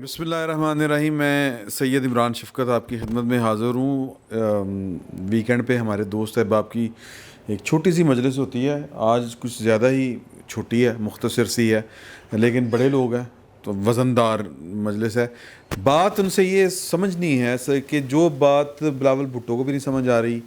بسم اللہ الرحمن الرحیم. میں سید عمران شفقت آپ کی خدمت میں حاضر ہوں. ویکینڈ پہ ہمارے دوست احباب کی ایک چھوٹی سی مجلس ہوتی ہے. آج کچھ زیادہ ہی چھوٹی ہے, مختصر سی ہے, لیکن بڑے لوگ ہیں تو وزن دار مجلس ہے. بات ان سے یہ سمجھنی ہے کہ جو بات بلاول بھٹو کو بھی نہیں سمجھ آ رہی,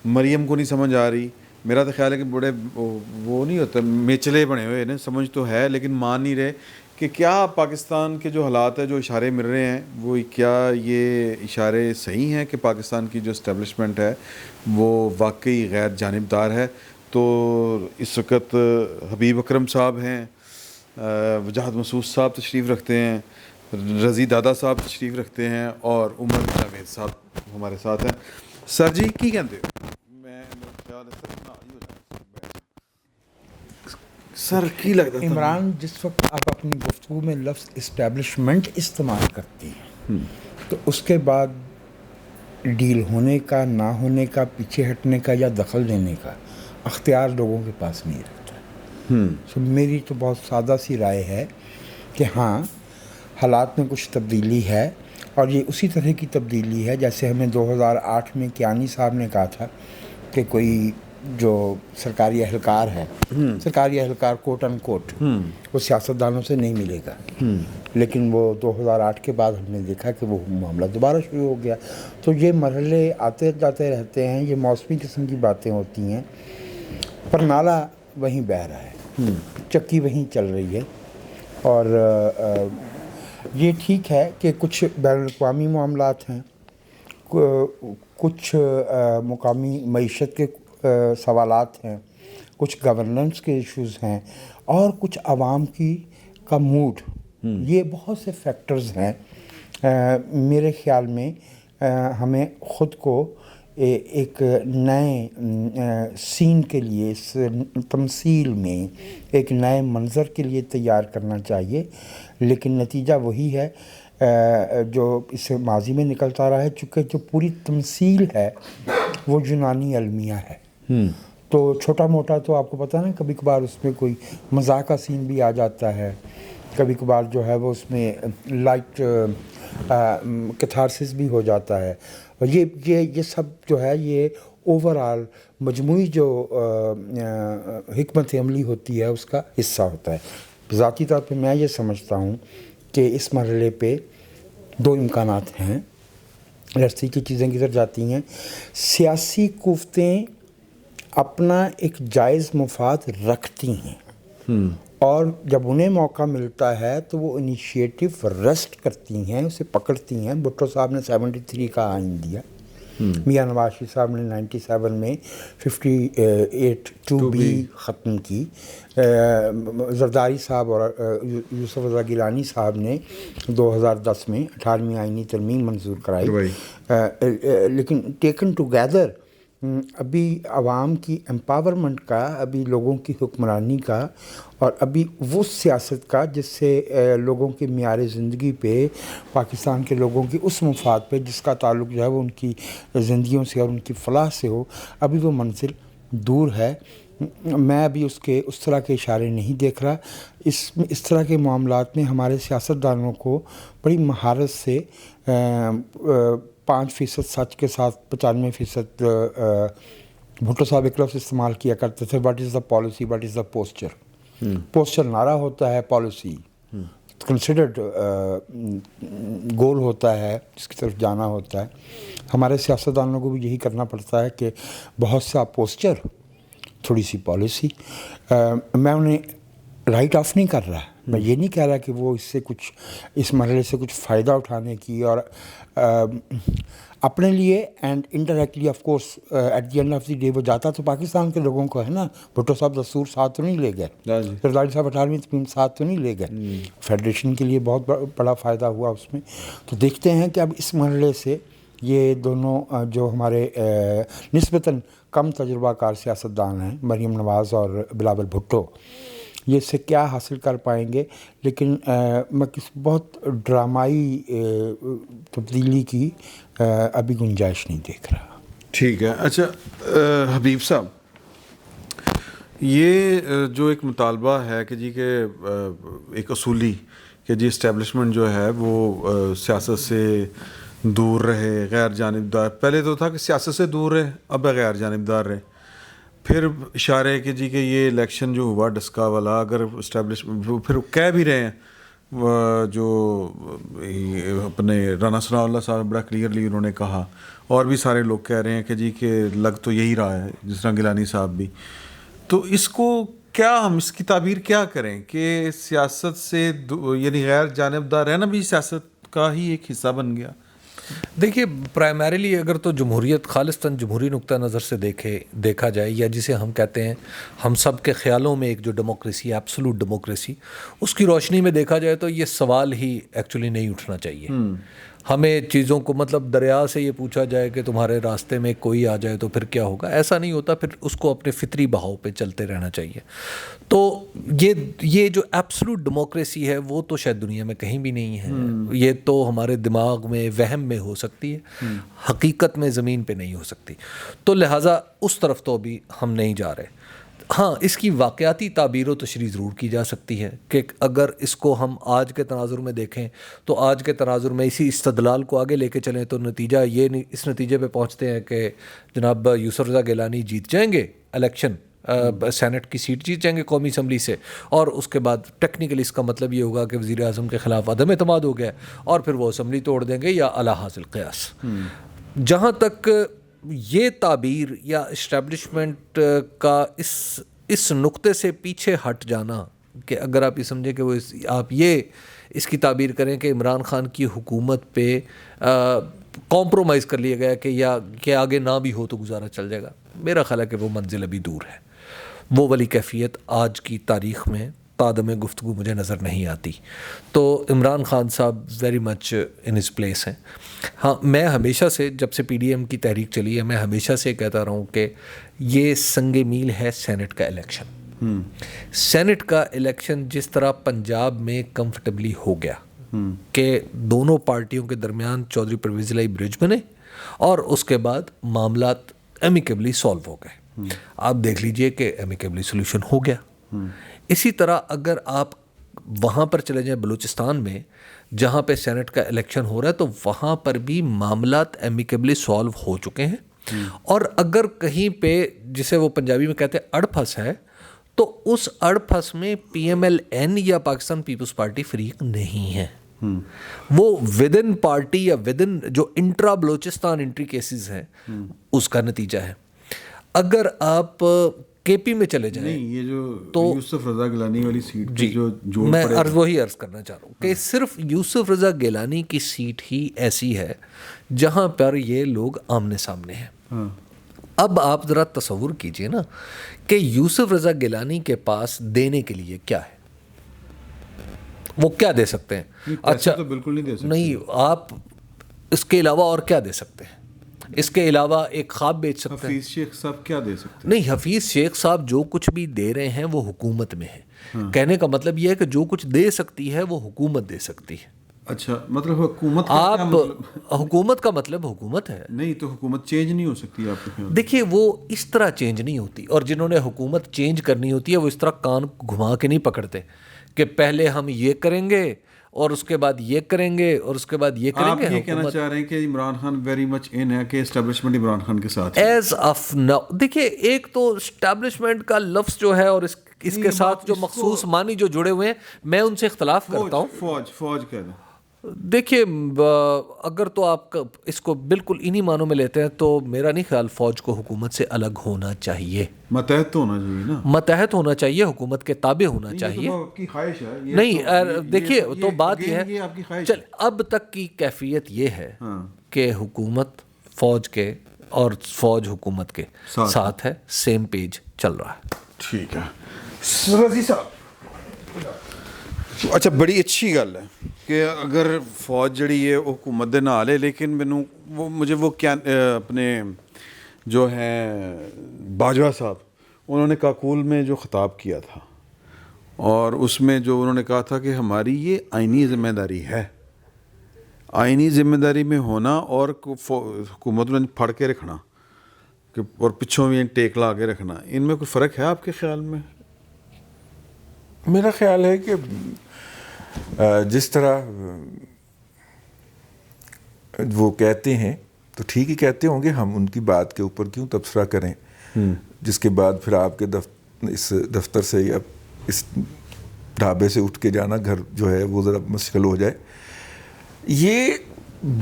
مریم کو نہیں سمجھ آ رہی, میرا تو خیال ہے کہ بڑے وہ نہیں ہوتا, میچلے بنے ہوئے نا, سمجھ تو ہے لیکن مان نہیں رہے کہ کیا پاکستان کے جو حالات ہیں, جو اشارے مل رہے ہیں, وہ کیا یہ اشارے صحیح ہیں کہ پاکستان کی جو اسٹیبلشمنٹ ہے وہ واقعی غیر جانبدار ہے. تو اس وقت حبیب اکرم صاحب ہیں, وجاہت مسعود صاحب تشریف رکھتے ہیں, رضی دادا صاحب تشریف رکھتے ہیں, اور عمر جاوید صاحب ہمارے ساتھ ہیں. سر جی کی کہتے ہو؟ میں خیال ہے سر کی لگتا تھا عمران, جس وقت آپ اپنی گفتگو میں لفظ اسٹیبلشمنٹ استعمال کرتے ہیں تو اس کے بعد ڈیل ہونے کا, نہ ہونے کا, پیچھے ہٹنے کا یا دخل دینے کا اختیار لوگوں کے پاس نہیں رہتا. میری تو بہت سادہ سی رائے ہے کہ ہاں, حالات میں کچھ تبدیلی ہے, اور یہ اسی طرح کی تبدیلی ہے جیسے ہمیں 2008 میں کیانی صاحب نے کہا تھا کہ کوئی جو سرکاری اہلکار ہے, سرکاری اہلکار کوٹ ان کوٹ, وہ سیاستدانوں سے نہیں ملے گا. لیکن وہ 2008 کے بعد ہم نے دیکھا کہ وہ معاملہ دوبارہ شروع ہو گیا. تو یہ مرحلے آتے جاتے رہتے ہیں, یہ موسمی قسم کی باتیں ہوتی ہیں, پر نالا وہیں بہہ رہا ہے, چکی وہیں چل رہی ہے. اور یہ ٹھیک ہے کہ کچھ بین الاقوامی معاملات ہیں, کچھ مقامی معیشت کے سوالات ہیں, کچھ گورننس کے ایشوز ہیں, اور کچھ عوام کا موڈ. یہ بہت سے فیکٹرز ہیں. میرے خیال میں ہمیں خود کو ایک نئے سین کے لیے, اس تمثیل میں ایک نئے منظر کے لیے تیار کرنا چاہیے. لیکن نتیجہ وہی ہے جو اس ماضی میں نکلتا رہا ہے, چونکہ جو پوری تمثیل ہے وہ یونانی المیہ ہے. تو چھوٹا موٹا تو آپ کو پتہ نا, کبھی کبھار اس میں کوئی مذاق کا سین بھی آ جاتا ہے, کبھی کبھار جو ہے وہ اس میں لائٹ کیتھارسس بھی ہو جاتا ہے. اور یہ سب جو ہے یہ اوور آل مجموعی جو حکمت عملی ہوتی ہے اس کا حصہ ہوتا ہے. ذاتی طور پہ میں یہ سمجھتا ہوں کہ اس مرحلے پہ دو امکانات ہیں, رستے کی چیزیں کدھر جاتی ہیں. سیاسی قوتیں اپنا ایک جائز مفاد رکھتی ہیں, اور جب انہیں موقع ملتا ہے تو وہ انیشیٹو ریسٹ کرتی ہیں, اسے پکڑتی ہیں. بھٹو صاحب نے 73 کا آئین دیا, میاں نواز شریف صاحب نے 97 میں 58(2)B ختم کی, زرداری صاحب اور یوسف رضا گیلانی صاحب نے 2010 میں 18ویں آئینی ترمیم منظور کرائی. لیکن ٹیکن ٹوگیدر ابھی عوام کی امپاورمنٹ کا, ابھی لوگوں کی حکمرانی کا, اور ابھی وہ سیاست کا جس سے لوگوں کے معیار زندگی پہ, پاکستان کے لوگوں کی اس مفاد پہ جس کا تعلق جو ہے وہ ان کی زندگیوں سے اور ان کی فلاح سے ہو, ابھی وہ منزل دور ہے. میں ابھی اس طرح کے اشارے نہیں دیکھ رہا. اس طرح کے معاملات میں ہمارے سیاستدانوں کو بڑی مہارت سے 5% سچ کے ساتھ 95% بھٹو صاحب ایک لفظ استعمال کیا کرتے تھے, what is the policy, what is the posture. Posture نعرہ ہوتا ہے, پالیسی کنسیڈرڈ گول ہوتا ہے جس کی طرف جانا ہوتا ہے. ہمارے سیاستدانوں کو بھی یہی کرنا پڑتا ہے کہ بہت سا پوسچر, تھوڑی سی پالیسی. میں انہیں رائٹ آف نہیں کر رہا, میں یہ نہیں کہہ رہا کہ وہ اس مرحلے سے کچھ فائدہ اٹھانے کی, اور اپنے لیے and indirectly of course at the end of the day وہ جاتا تو پاکستان کے لوگوں کو ہے نا. بھٹو صاحب دستور ساتھ تو نہیں لے گئے, زرداری صاحب 18ویں ترمیم ساتھ تو نہیں لے گئے, فیڈریشن کے لیے بہت بڑا فائدہ ہوا اس میں. تو دیکھتے ہیں کہ اب اس مرحلے سے یہ دونوں جو ہمارے نسبتاً کم تجربہ کار سیاستدان ہیں, مریم نواز اور بلاول بھٹو, یہ اس سے کیا حاصل کر پائیں گے. لیکن میں کسی بہت ڈرامائی تبدیلی کی ابھی گنجائش نہیں دیکھ رہا. ٹھیک ہے. اچھا حبیب صاحب, یہ جو ایک مطالبہ ہے کہ جی کہ ایک اصولی کہ جی اسٹیبلشمنٹ جو ہے وہ سیاست سے دور رہے, غیر جانبدار. پہلے تو تھا کہ سیاست سے دور رہے, اب غیر جانبدار رہے. پھر اشارے کہ جی کہ یہ الیکشن جو ہوا ڈسکا والا, اگر اسٹیبلشمنٹ پھر کہہ بھی رہے ہیں جو اپنے رانا ثناء اللہ صاحب بڑا کلیئرلی انہوں نے کہا, اور بھی سارے لوگ کہہ رہے ہیں کہ جی کہ لگ تو یہی رہا ہے, جس طرح گیلانی صاحب بھی. تو اس کو کیا ہم اس کی تعبیر کیا کریں کہ سیاست سے یعنی غیر جانبدار رہنا بھی سیاست کا ہی ایک حصہ بن گیا؟ دیکھیے پرائمریلی اگر تو جمہوریت خالصتاً جمہوری نقطہ نظر سے دیکھا جائے, یا جسے ہم کہتے ہیں ہم سب کے خیالوں میں ایک جو ڈیموکریسی, ایبسولوٹ ڈیموکریسی, اس کی روشنی میں دیکھا جائے تو یہ سوال ہی ایکچولی نہیں اٹھنا چاہیے. ہمیں چیزوں کو مطلب دریا سے یہ پوچھا جائے کہ تمہارے راستے میں کوئی آ جائے تو پھر کیا ہوگا, ایسا نہیں ہوتا. پھر اس کو اپنے فطری بہاؤ پہ چلتے رہنا چاہیے. تو یہ جو ایبسولوٹ ڈیموکریسی ہے وہ تو شاید دنیا میں کہیں بھی نہیں ہے. یہ تو ہمارے دماغ میں وہم میں ہو سکتی ہے, حقیقت میں زمین پہ نہیں ہو سکتی. تو لہٰذا اس طرف تو ابھی ہم نہیں جا رہے. ہاں اس کی واقعاتی تعبیر و تشریح ضرور کی جا سکتی ہے کہ اگر اس کو ہم آج کے تناظر میں دیکھیں تو آج کے تناظر میں اسی استدلال کو آگے لے کے چلیں تو نتیجہ یہ اس نتیجے پہ پہنچتے ہیں کہ جناب یوسف رضا گیلانی جیت جائیں گے الیکشن, سینٹ کی سیٹ جیت جائیں گے قومی اسمبلی سے, اور اس کے بعد ٹیکنیکلی اس کا مطلب یہ ہوگا کہ وزیر اعظم کے خلاف عدم اعتماد ہو گیا اور پھر وہ اسمبلی توڑ دیں گے یا اعلیٰ حاصل قیاس. جہاں تک یہ تعبیر یا اسٹیبلشمنٹ کا اس نقطے سے پیچھے ہٹ جانا کہ اگر آپ یہ سمجھیں کہ وہ آپ یہ اس کی تعبیر کریں کہ عمران خان کی حکومت پہ کمپرومائز کر لیا گیا کہ آگے نہ بھی ہو تو گزارا چل جائے گا, میرا خیال ہے کہ وہ منزل ابھی دور ہے. وہ والی کیفیت آج کی تاریخ میں تادم گفتگو مجھے نظر نہیں آتی. تو عمران خان صاحب very much in his place ہیں. ہاں میں ہمیشہ سے جب سے پی ڈی ایم کی تحریک چلی ہے میں ہمیشہ سے کہتا رہا ہوں کہ یہ سنگ میل ہے سینٹ کا الیکشن. سینٹ کا الیکشن جس طرح پنجاب میں کمفرٹیبلی ہو گیا کہ دونوں پارٹیوں کے درمیان چودھری پرویز الہی برج بنے اور اس کے بعد معاملات ایمیکیبلی سالو ہو گئے. آپ دیکھ لیجئے کہ ایمیکیبلی سولوشن ہو گیا. اسی طرح اگر آپ وہاں پر چلے جائیں بلوچستان میں جہاں پہ سینٹ کا الیکشن ہو رہا ہے تو وہاں پر بھی معاملات ایمیکیبلی سالو ہو چکے ہیں. اور اگر کہیں پہ جسے وہ پنجابی میں کہتے ہیں اڑ پھنس ہے تو اس اڑ پھنس میں پی ایم ایل این یا پاکستان پیپلز پارٹی فریق نہیں ہے. وہ ود ان پارٹی یا ود ان جو انٹرا بلوچستان انٹری کیسز ہیں اس کا نتیجہ ہے. اگر آپ کے پی میں چلے جائیں یہ جو یوسف رضا گیلانی والی سیٹ جی جو میں وہی عرض کرنا چاہ رہا ہوں کہ صرف یوسف رضا گیلانی کی سیٹ ہی ایسی ہے جہاں پر یہ لوگ آمنے سامنے ہیں. اب آپ ذرا تصور کیجئے نا کہ یوسف رضا گیلانی کے پاس دینے کے لیے کیا ہے, وہ کیا دے سکتے ہیں؟ اچھا تو بالکل نہیں دے سکتے. نہیں, آپ اس کے علاوہ اور کیا دے سکتے ہیں؟ اس کے علاوہ ایک خواب بیچ سکتے ہیں. حفیظ شیخ صاحب کیا دے سکتے ہیں؟ نہیں, حفیظ شیخ صاحب جو کچھ بھی دے رہے ہیں وہ حکومت میں ہے. کہنے کا مطلب یہ ہے کہ جو کچھ دے سکتی ہے وہ حکومت دے سکتی ہے. اچھا مطلب حکومت کا آپ کیا مطلب؟ حکومت کا مطلب حکومت ہے. نہیں تو حکومت چینج نہیں ہو سکتی آپ کے خیال؟ دیکھیے وہ اس طرح چینج نہیں ہوتی, اور جنہوں نے حکومت چینج کرنی ہوتی ہے وہ اس طرح کان گھما کے نہیں پکڑتے کہ پہلے ہم یہ کریں گے اور اس کے بعد یہ کریں گے اور اس کے بعد یہ کریں گے. آپ یہ کہنا چاہ رہے ہیں کہ عمران خان ویری مچ ان ہے کہ اسٹیبلشمنٹ عمران خان کے ساتھ ایز آف ناؤ. دیکھیے ایک تو اسٹیبلشمنٹ کا لفظ جو ہے اور اس کے ساتھ جو مخصوص معنی جو جڑے ہوئے ہیں میں ان سے اختلاف کرتا ہوں. فوج کہہ دیں. دیکھیے اگر تو آپ اس کو بالکل انہی معنوں میں لیتے ہیں تو میرا نہیں خیال فوج کو حکومت سے الگ ہونا چاہیے. متحد ہونا چاہیے نا, متحد ہونا چاہیے, حکومت کے تابع ہونا چاہیے. آپ کی خواہش ہے نہیں دیکھیے تو بات یہ ہے چل اب تک کی کیفیت یہ ہے کہ حکومت فوج کے اور فوج حکومت کے ساتھ ہے, سیم پیج چل رہا ہے. ٹھیک ہے رضی صاحب. اچھا بڑی اچھی گل ہے کہ اگر فوج جڑی ہے وہ حکومت دے نال ہے, لیکن مجھے وہ کیا اپنے جو ہیں باجوہ صاحب انہوں نے کاکول میں جو خطاب کیا تھا اور اس میں جو انہوں نے کہا تھا کہ ہماری یہ آئینی ذمہ داری ہے, آئینی ذمہ داری میں ہونا اور حکومت میں پھڑ کے رکھنا اور پچھوں بھی ٹیک لا کے رکھنا, ان میں کوئی فرق ہے آپ کے خیال میں؟ میرا خیال ہے کہ جس طرح وہ کہتے ہیں تو ٹھیک ہی کہتے ہوں گے, ہم ان کی بات کے اوپر کیوں تبصرہ کریں, جس کے بعد پھر آپ کے اس دفتر سے یا اس ڈھابے سے اٹھ کے جانا گھر جو ہے وہ ذرا مشکل ہو جائے. یہ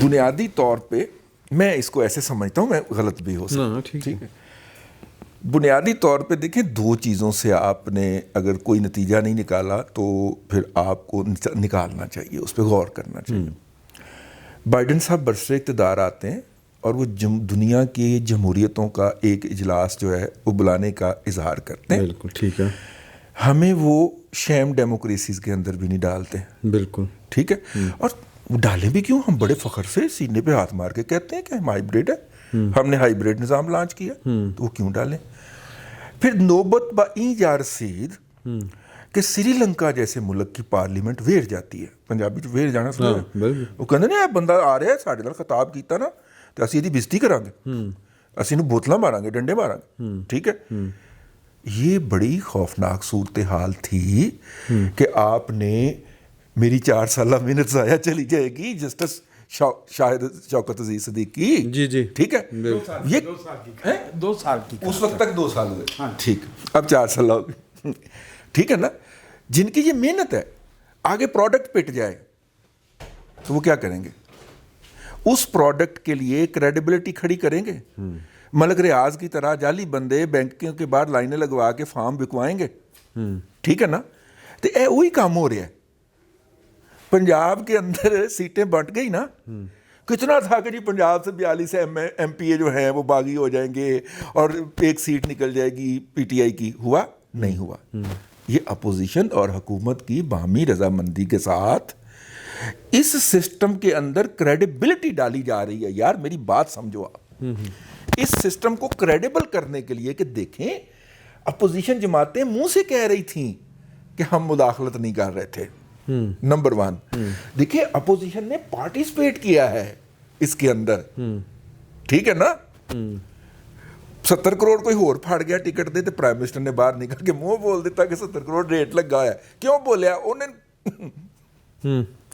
بنیادی طور پہ میں اس کو ایسے سمجھتا ہوں, میں غلط بھی ہو سکتا, ٹھیک ہے, بنیادی طور پہ دیکھیں دو چیزوں سے آپ نے اگر کوئی نتیجہ نہیں نکالا تو پھر آپ کو نکالنا چاہیے, اس پہ غور کرنا چاہیے. بائیڈن صاحب برسر اقتدار آتے ہیں اور وہ دنیا کی جمہوریتوں کا ایک اجلاس جو ہے وہ بلانے کا اظہار کرتے ہیں. بالکل ٹھیک ہے. ہمیں وہ شیم ڈیموکریسیز کے اندر بھی نہیں ڈالتے. بالکل ٹھیک ہے. اور ڈالیں بھی کیوں, ہم بڑے فخر سے سینے پہ ہاتھ مار کے کہتے ہیں کہ ہم ہائیبریڈ ہے, ہم نے ہائیبریڈ نظام لانچ کیا, تو وہ کیوں ڈالیں. پھر نوبت با این جا رسید کہ سری لنکا جیسے ملک کی پارلیمنٹ ویر جاتی ہے. پنجابی چ ویر جانا سنا, وہ کہتے ہیں بندہ آ رہا ہے ساڈے نال خطاب کیتا نا تو اسی دی بےزتی کریں گے, اسی نو بوتلاں ماریں گے, ڈنڈے ماریں گے. ٹھیک ہے. یہ بڑی خوفناک صورتحال تھی کہ آپ نے میری 4 سالہ محنت ضائع چلی جائے گی, جسٹس شاہد شوکت عزیز صدیقی. جی ٹھیک ہے. یہ 2 سال کی اس وقت تک 2 سال ہوئے, ٹھیک, اب 4 سال ہو گئے. ٹھیک ہے نا. جن کی یہ محنت ہے, آگے پروڈکٹ پٹ جائے تو وہ کیا کریں گے, اس پروڈکٹ کے لیے کریڈیبلٹی کھڑی کریں گے. ملک ریاض کی طرح جعلی بندے بینکوں کے باہر لائنیں لگوا کے فارم بکوائیں گے. ٹھیک ہے نا. تو اے وہی کام ہو رہا ہے. پنجاب کے اندر سیٹیں بنٹ گئی نا, کتنا تھا کہ جی پنجاب سے 42 ایم پی اے جو ہیں وہ باغی ہو جائیں گے اور ایک سیٹ نکل جائے گی پی ٹی آئی کی. ہوا نہیں ہوا. یہ اپوزیشن اور حکومت کی باہمی رضامندی کے ساتھ اس سسٹم کے اندر کریڈیبلٹی ڈالی جا رہی ہے. یار میری بات سمجھو آپ, اس سسٹم کو کریڈیبل کرنے کے لیے کہ دیکھیں اپوزیشن جماعتیں منہ سے کہہ رہی تھیں کہ ہم مداخلت نہیں کر رہے تھے. نمبر 1 دیکھیں اپوزیشن نے پارٹیسپیٹ کیا ہے اس کے اندر. ٹھیک ہے نا. 70 کروڑ کوئی اور پھاڑ گیا ٹکٹ دے تو پرائم منسٹر نے باہر نکل کے منہ بول دیتا کہ 70 کروڑ ریٹ لگا ہے. کیوں بولیا انہیں؟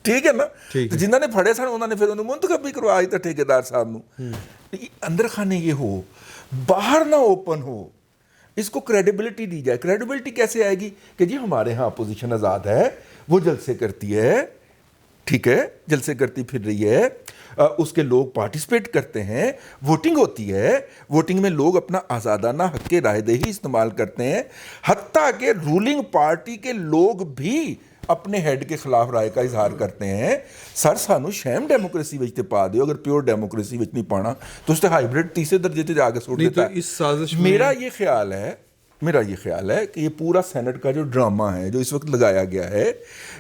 ٹھیک ہے نا. جنہوں نے پھڑے سن انہوں نے پھر انہوں منتخب بھی کروائی تھا ٹھیکیدار صاحب نو. اندر خانے یہ ہو, باہر نہ اوپن ہو, اس کو کریڈیبلٹی دی جائے. کریڈیبلٹی کیسے آئے گی کہ جی ہمارے ہاں اپوزیشن آزاد ہے, وہ جلسے کرتی ہے. ٹھیک ہے. جلسے کرتی پھر رہی ہے, اس کے لوگ پارٹیسپیٹ کرتے ہیں, ووٹنگ ہوتی ہے, ووٹنگ میں لوگ اپنا آزادانہ حق کے رائے دہی استعمال کرتے ہیں, حتیٰ کہ رولنگ پارٹی کے لوگ بھی اپنے ہیڈ کے خلاف رائے کا اظہار کرتے ہیں. سر سانو شیم ڈیموکریسی وچ تے پا دیو, اگر پیور ڈیموکریسی وچ نہیں پانا تو اس تے ہائیبریڈ تیسرے درجے تے جا کے سوٹ دیتا ہے. اس سازش میرا یہ خیال ہے کہ یہ پورا سینٹ کا جو ڈرامہ ہے جو اس وقت لگایا گیا ہے,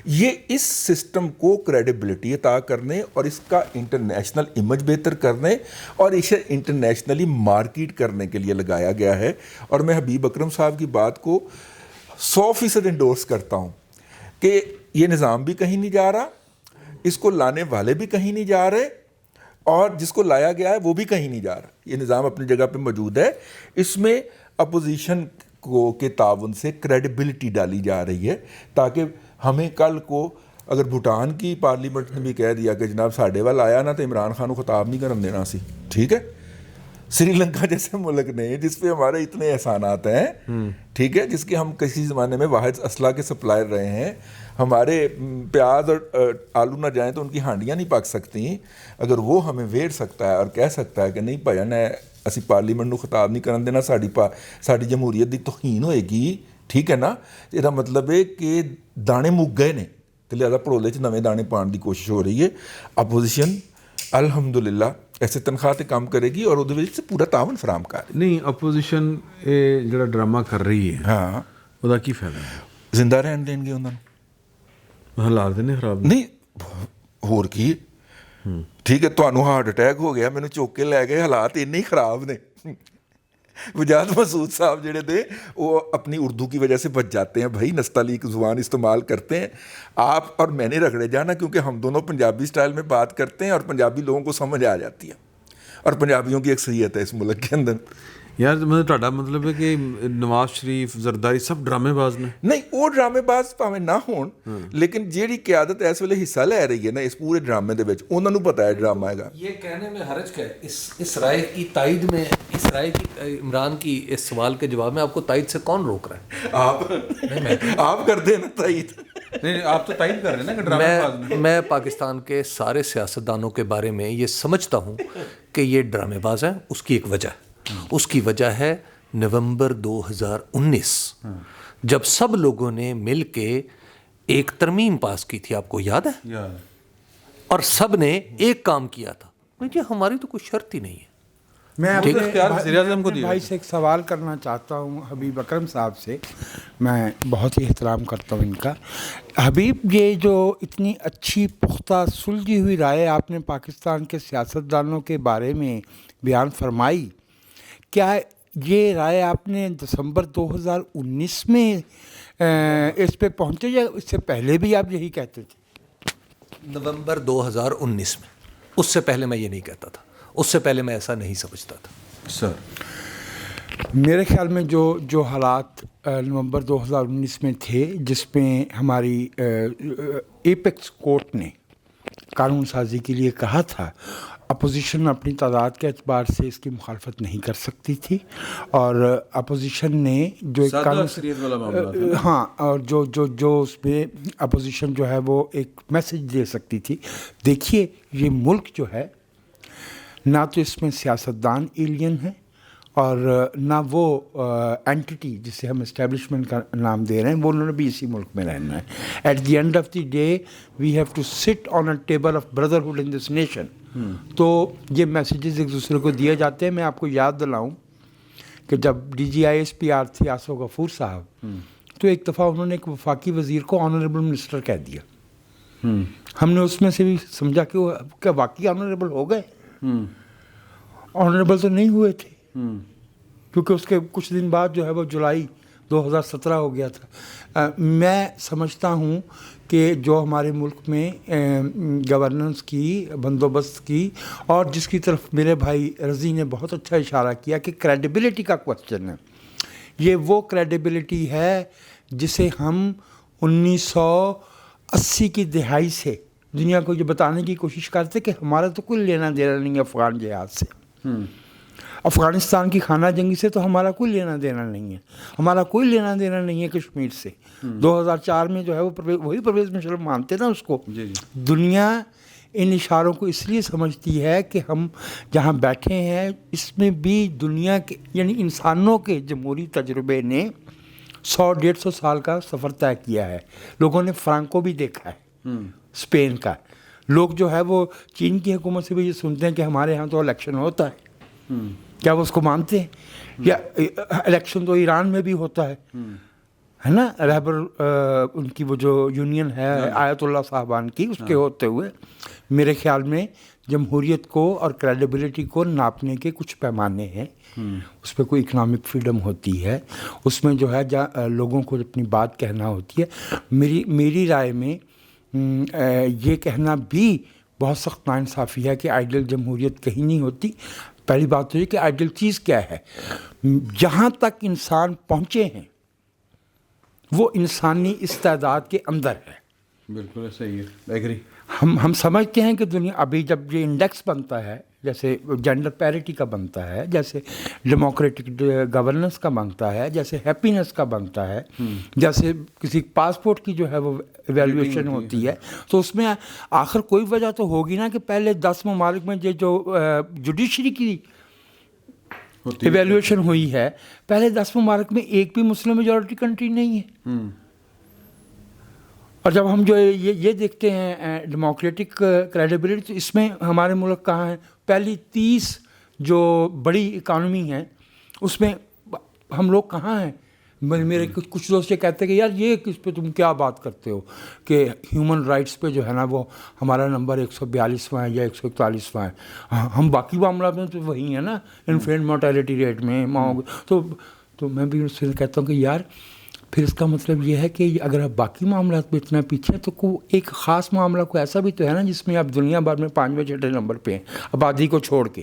یہ اس سسٹم کو کریڈیبلٹی عطا کرنے اور اس کا انٹرنیشنل امیج بہتر کرنے اور اسے انٹرنیشنلی مارکیٹ کرنے کے لیے لگایا گیا ہے. اور میں حبیب اکرم صاحب کی بات کو 100% انڈورس کرتا ہوں کہ یہ نظام بھی کہیں نہیں جا رہا, اس کو لانے والے بھی کہیں نہیں جا رہے, اور جس کو لایا گیا ہے وہ بھی کہیں نہیں جا رہا. یہ نظام اپنی جگہ پہ موجود ہے. اس میں اپوزیشن کو کے تعاون سے کریڈیبلٹی ڈالی جا رہی ہے تاکہ ہمیں کل کو اگر بھوٹان کی پارلیمنٹ نے بھی کہہ دیا کہ جناب ساڈے وال آیا نا تو عمران خان کو خطاب نہیں کرن دینا سی. ٹھیک ہے. سری لنکا جیسے ملک نے جس پہ ہمارے اتنے احسانات ہیں, ٹھیک ہے, جس کے ہم کسی زمانے میں واحد اسلحہ کے سپلائر رہے ہیں, ہمارے پیاز اور آلو نہ جائیں تو ان کی ہانڈیاں نہیں پک سکتی, اگر وہ ہمیں ویر سکتا ہے اور کہہ سکتا ہے کہ نہیں بھائی نے اسی پارلیمنٹ کو خطاب نہیں کرن دینا, ساڈی جمہوریت دی توہین ہوئے گی. ٹھیک ہے نا. یہ مطلب ہے کہ دانے مک گئے نے تو لہٰذا پڑولے چ نویں دانے پان دی کوشش ہو رہی ہے. اپوزیشن الحمدللہ ایسے تنخواہ تے کام کرے گی اور وہ پورا تعاون فراہم کر نہیں. اپوزیشن جڑا ڈرامہ کر رہی ہے, ہاں, وہ کی فائدہ ہے؟ زندہ رہن دیں گے انہوں نے, حالات نے خراب نہیں ہور کی. ٹھیک ہے. تمہیں ہارٹ اٹیک ہو گیا, مینوں چوک کے لے گئے, حالات اتنے ہی خراب نے. وجاد مسعود صاحب جڑے تھے وہ اپنی اردو کی وجہ سے بچ جاتے ہیں بھائی, نستعلیق زبان استعمال کرتے ہیں. آپ اور میں نے رگڑے جانا کیونکہ ہم دونوں پنجابی سٹائل میں بات کرتے ہیں اور پنجابی لوگوں کو سمجھ آ جاتی ہے, اور پنجابیوں کی اکثریت ہے اس ملک کے اندر. ਯਾਰ ਮਤਲਬ ਤੁਹਾਡਾ ਮਤਲਬ ਹੈ ਕਿ ਨਵਾਜ਼ ਸ਼ਰੀਫ ਜ਼ਰਦਾਰੀ ਸਭ ਡਰਾਮੇ ਬਾਜ਼ ਨੇ? ਨਹੀਂ, ਉਹ ਡਰਾਮੇਬਾਜ਼ ਭਾਵੇਂ ਨਾ ਹੋਣ, ਲੇਕਿਨ ਜਿਹੜੀ ਕਿਆਦਤ ਇਸ ਵੇਲੇ ਹਿੱਸਾ ਲੈ ਰਹੀ ਹੈ ਨਾ ਇਸ ਪੂਰੇ ਡਰਾਮੇ ਦੇ ਵਿੱਚ, ਉਹਨਾਂ ਨੂੰ ਪਤਾ ਹੈ ਡਰਾਮਾ ਹੈਗਾ। یہ کہنے میں حرج کیا ہے؟ اس رائے کی تائید میں، اس رائے کی عمران کی اس سوال کے جواب میں آپ کو تائید سے کون روک رہا ہے؟ آپ کرتے ہیں نا تائید؟ نہیں آپ تو تائید کر رہے ہیں نا کہ ڈرامے باز نے. میں پاکستان کے سارے سیاستدانوں کے بارے میں یہ سمجھتا ہوں کہ یہ ڈرامے باز ہیں. اس کی ایک وجہ ہے، اس کی وجہ ہے نومبر 2019 جب سب لوگوں نے مل کے ایک ترمیم پاس کی تھی، آپ کو یاد ہے؟ اور سب نے ایک کام کیا تھا، مجھے ہماری تو کوئی شرط ہی نہیں ہے. میں اپنے بھائی سے ایک سوال کرنا چاہتا ہوں، حبیب اکرم صاحب سے. میں بہت ہی احترام کرتا ہوں ان کا. حبیب، یہ جو اتنی اچھی پختہ سلجھی ہوئی رائے آپ نے پاکستان کے سیاستدانوں کے بارے میں بیان فرمائی، کیا یہ رائے آپ نے دسمبر 2019 میں اس پہ پہنچے یا اس سے پہلے بھی آپ یہی کہتے تھے؟ نومبر 2019 میں. اس سے پہلے میں یہ نہیں کہتا تھا، اس سے پہلے میں ایسا نہیں سمجھتا تھا. سر میرے خیال میں جو حالات نومبر 2019 میں تھے، جس میں ہماری ایپیکس کورٹ نے قانون سازی کے لیے کہا تھا، اپوزیشن اپنی تعداد کے اعتبار سے اس کی مخالفت نہیں کر سکتی تھی، اور اپوزیشن نے جو ایک قانون ہاں، اور جو اس میں اپوزیشن جو ہے وہ ایک میسج دے سکتی تھی. دیکھیے، یہ ملک جو ہے نہ تو اس میں سیاستدان ایلین ہیں اور نہ وہ اینٹی جسے ہم اسٹیبلشمنٹ کا نام دے رہے ہیں، وہ انہوں نے بھی اسی ملک میں رہنا ہے. At the end of the day we have to sit on a table of brotherhood in this nation. تو یہ میسیجز ایک دوسرے کو دیے جاتے ہیں. میں آپ کو یاد دلاؤں کہ جب DGISPR تھے آصف غفور صاحب، تو ایک دفعہ انہوں نے ایک وفاقی وزیر کو آنریبل منسٹر کہہ دیا. ہم نے اس میں سے بھی سمجھا کہ وہ کیا واقعی آنریبل ہو گئے؟ آنریبل تو نہیں ہوئے تھے، کیونکہ اس کے کچھ دن بعد جو ہے وہ جولائی 2017 ہو گیا تھا. میں سمجھتا ہوں کہ جو ہمارے ملک میں گورننس کی، بندوبست کی، اور جس کی طرف میرے بھائی رضی نے بہت اچھا اشارہ کیا کہ کریڈیبلٹی کا کوسچن ہے، یہ وہ کریڈیبلٹی ہے جسے ہم 1980 کی دہائی سے دنیا کو یہ بتانے کی کوشش کرتے کہ ہمارا تو کوئی لینا دینا نہیں افغان جہاد سے، افغانستان کی خانہ جنگی سے تو ہمارا کوئی لینا دینا نہیں ہے، ہمارا کوئی لینا دینا نہیں ہے کشمیر سے. 2004 میں جو ہے وہ وہی پرویز مشرف مانتے نا اس کو. دنیا ان اشاروں کو اس لیے سمجھتی ہے کہ ہم جہاں بیٹھے ہیں اس میں بھی دنیا کے یعنی انسانوں کے جمہوری تجربے نے 100-150 سال کا سفر طے کیا ہے. لوگوں نے فرانکو بھی دیکھا ہے، اسپین کا. لوگ جو ہے وہ چین کی حکومت سے بھی یہ سنتے ہیں کہ ہمارے ہاں تو الیکشن ہوتا ہے، کیا وہ اس کو مانتے ہیں؟ یا الیکشن تو ایران میں بھی ہوتا ہے نا، رہبر ان کی وہ جو یونین ہے آیت اللہ صاحبان کی، اس کے ہوتے ہوئے میرے خیال میں جمہوریت کو اور کریڈیبلٹی کو ناپنے کے کچھ پیمانے ہیں. اس پہ کوئی اکنامک فریڈم ہوتی ہے، اس میں جو ہے لوگوں کو اپنی بات کہنا ہوتی ہے. میری رائے میں یہ کہنا بھی بہت سخت ناانصافی ہے کہ آئیڈیل جمہوریت کہیں نہیں ہوتی. پہلی بات تو یہ کہ آئیڈیل چیز کیا ہے؟ جہاں تک انسان پہنچے ہیں وہ انسانی استعداد کے اندر ہے. بالکل صحیح ہے، ایگری. ہم سمجھتے ہیں کہ دنیا ابھی جب یہ انڈیکس بنتا ہے، جیسے جینڈر پیرٹی کا بنتا ہے، جیسے ڈیموکریٹک گورننس کا بنتا ہے، جیسے ہیپینس کا بنتا ہے، جیسے کسی پاسپورٹ کی جو ہے وہ ایویلویشن ہوتی ہے، تو اس میں آخر کوئی وجہ تو ہوگی نا کہ پہلے 10 ممالک میں یہ جو جوڈیشری کی ایویلویشن ہوئی ہے، پہلے 10 ممالک میں ایک بھی مسلم میجورٹی کنٹری نہیں ہے. اور جب ہم جو یہ دیکھتے ہیں ڈیموکریٹک کریڈیبلٹی، تو اس میں ہمارے ملک کہاں ہیں؟ پہلی 30 جو بڑی اکانومی ہیں اس میں ہم لوگ کہاں ہیں؟ میرے کچھ دوست یہ کہتے ہیں کہ یار یہ کس پہ تم کیا بات کرتے ہو کہ ہیومن رائٹس پہ جو ہے نا وہ ہمارا نمبر 142واں ہے یا 141واں ہے. ہم باقی معاملات میں تو وہی ہیں نا، انفینٹ مورٹیلٹی ریٹ میں. تو میں بھی اس سے کہتا ہوں کہ یار پھر اس کا مطلب یہ ہے کہ اگر آپ باقی معاملات میں اتنا پیچھے ہیں تو ایک خاص معاملہ کوئی ایسا بھی تو ہے نا جس میں آپ دنیا بھر میں 5ویں 6 نمبر پہ ہیں آبادی کو چھوڑ کے.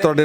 ਤੁਹਾਡੇ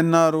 NRO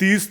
30